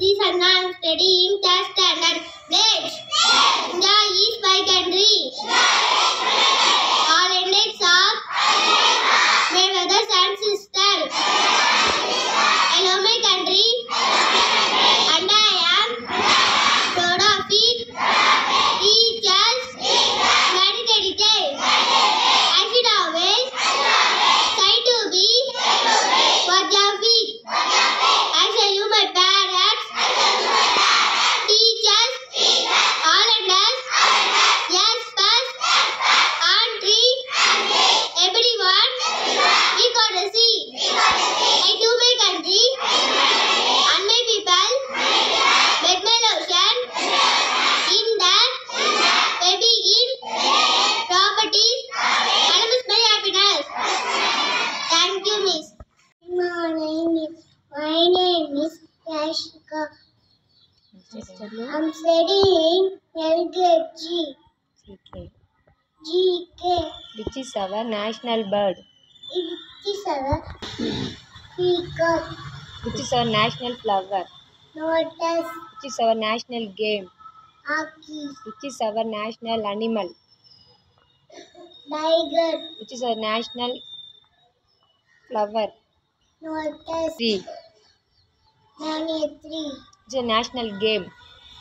this and I am studying third standard. Blades. India is my country. All Indians are my brothers and sisters. I love my country and I am proud of it. Teachers, dedicated. I should always try to be what of it. I salute my parents, teachers, all elders, yes, first, auntie, everyone. We got to see. I do my country and my people. Make my lotion in that baby in properties. And miss my happiness. Thank you, miss. My name is Yashika. I'm studying LKG. GK. Which is our national bird? It is our peacock. Which is our national flower? Lotus. Which is our national game? Hockey. Which is our national animal? Tiger. Which is our national flower? Lotus. Tree. 93. Which is a national game?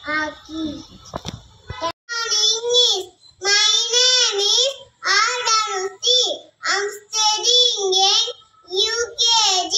Hockey. My name is Adanusi. I'm studying in UKG.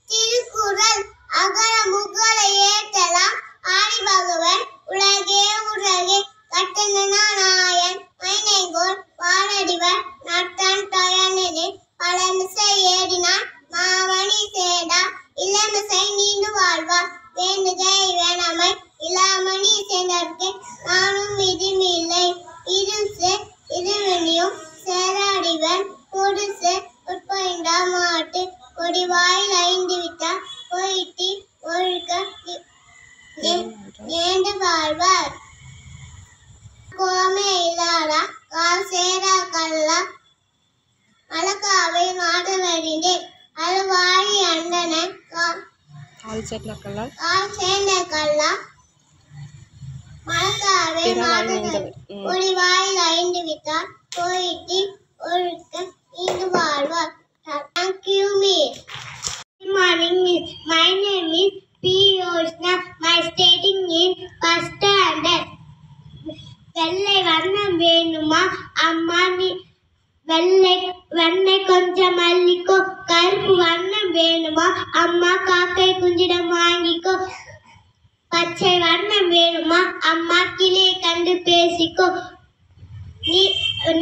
Tirukural Agara Mugala Yetalam Adi Bhagavan Ulage Urage Katanana Nayan Mainegor Paladivan Natan Tayanede Palamisa Yedina Mavani Seda Ilamasai Nindu Valva Venugai Venamai Ilamani Sendarke Nanum Vidimile Iduse Idivenium Saradivan Koduse Utpainda Mate Kodivai Indivita Poiti Orika Yenda Valvar Kome Ilara Kasera Kalla Alakave Matavarinde Alvari Andana Alchetla color. Kasena Kalla Malakave Matavarinde Kodivai Indivita Poiti Orika Induvalva. Thank you, miss. Good morning, miss. My name is P. Yoshna. My studying in first standard. வெள்ளை வண்ணம் வேணுமா அம்மா நீ வெண்ணெய் கொஞ்சம் மல்லிக்கோ கருப்பு வண்ணம் வேணுமா அம்மா காக்கை குஞ்சிடம் வாங்கிக்கோ பச்சை வண்ணம் வேணுமா அம்மா கிளியை கண்டு பேசிக்கோ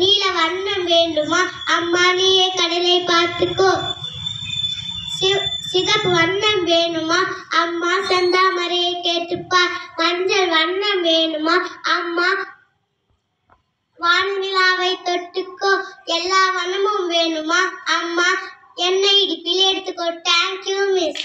நீல வண்ணம் வேண்டுமா அம்மா நீயே கடலை பார்த்துக்கோ சிகப்பு வண்ணம் வேணுமா அம்மா செந்தாமரையை கேட்டுப்பார் மஞ்சள் வண்ணம் வேணுமா அம்மா வானநிலாவை தொட்டுக்கோ எல்லா வண்ணமும் வேணுமா அம்மா என்னை இடுப்பில் எடுத்துக்கோ. Thank you miss.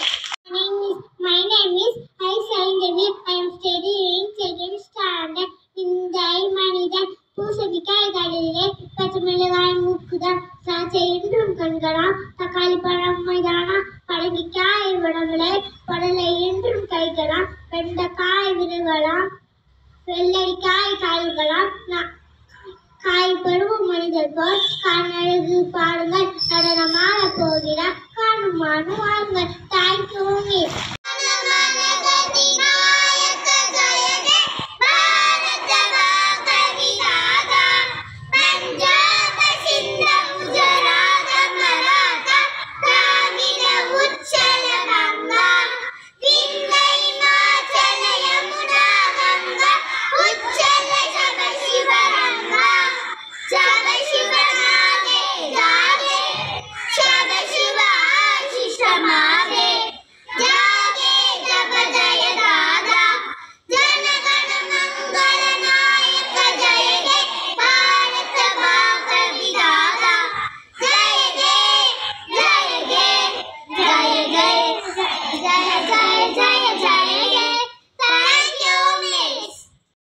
My name is Aishaindevi. I am studying second standard. இந்த மனிதன் பூசணிக்காய் கடலிலே பச்சைமிளகாய் மூக்குதான் திராட்சை என்றும் கண்களாம் தக்காளி பழம் மைதானா படங்கிக்காய் உடம்புலை படலை என்றும் கைகளாம் வெண்டைக்காய் விரல்களாம் வெள்ளரிக்காய் கால்களாம் காய் பருவம் மனிதர் போல் காணழகு பாருங்கள் நடனமாட போகிறார் காணுமானு வாருங்கள். Thank you miss.